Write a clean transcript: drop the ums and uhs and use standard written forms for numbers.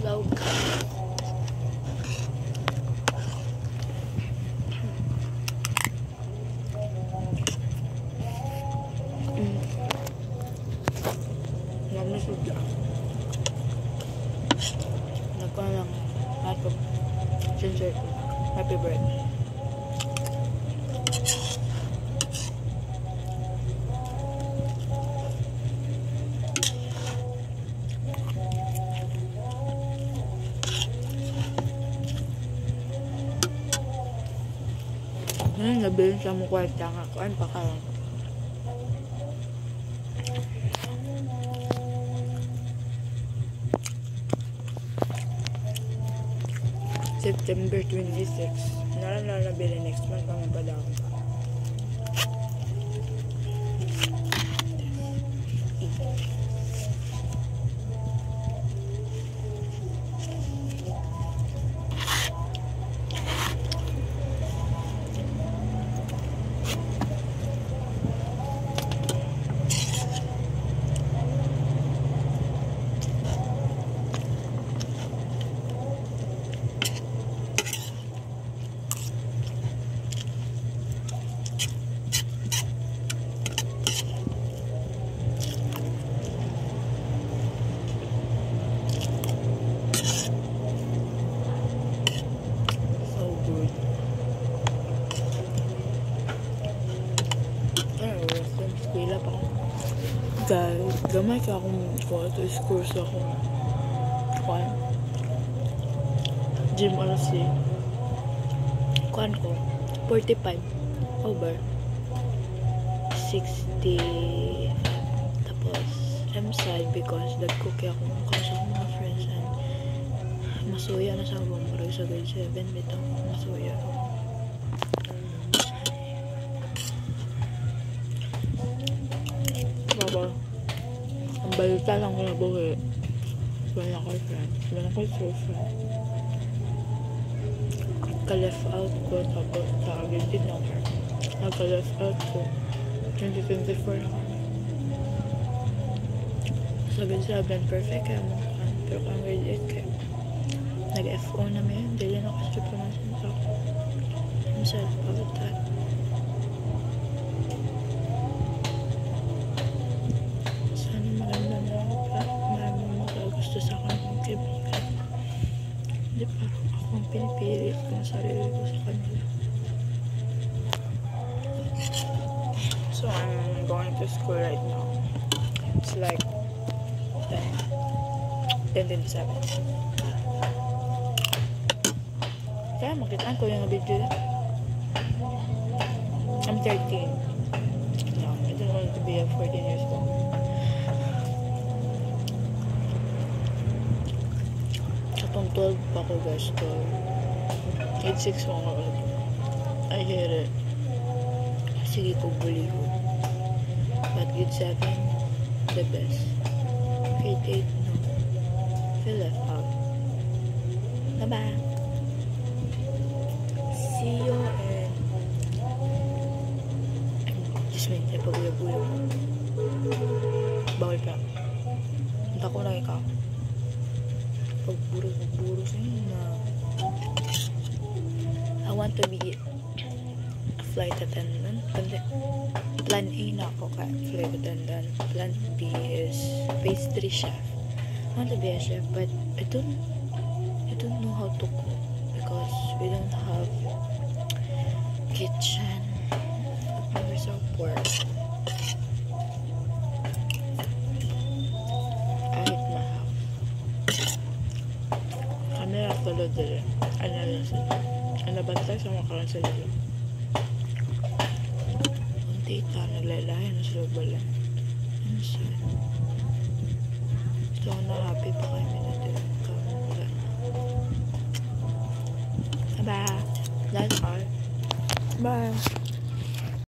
Loud ka. Namisod ka. Nagkuha lang happy ginger happy bread. Nabilin siya mo kwarta nga. Kuan pa ka lang. September 26. Nalang na nabili next month kami pa daw. Guys, gamay ka akong to score sa akong kuan gym RC kuan ko 45 over 60. Tapos I'm sad because nagcookie ako sa mga friends and masuya na sa akong marag sa grade 7 bitaw masuya ako. Ang balita lang ko na buhi. Wala ko friend. Wala ko friend. Ka-left out ko tapos sa Argentina. Nagka-left out ko 2024 na kami. Sa grade 7 perfect kaya mo kan. Pero kung grade 8 kaya nag-FO na may hindi na nakastrip naman sa ako. I'm sad about that. Sa kanyang kaibigan. Hindi parang akong pinipilit ko na sarili ko sa kanila. So I'm going to school right now. It's like 10:27. Kaya makitaan ko yung video. I'm 13. No, I don't want to be a 14 years old. Pang 12 pa ako guys to grade 6 ako nga ulit. I hate it. Sige ko buli ko. But grade 7 the best. Grade 8 no. Feel left out. Bye bye. See you and just wait. Ay pagbuya-buya ko. Bawal pa. Punta ko lang ikaw. Pagburo sa inyo na I want to be a flight attendant. Plan A na ako ka flight attendant. Plan B is pastry chef. I want to be a chef but I don't know how to cook because we don't have kitchen. We're so poor. Tulad din. Ano bantay sa mga karan sa lilo. Ang tita, naglalayan na sila balan. Ano sad. So, na happy pa kayo natin. Bye. That's all. Bye.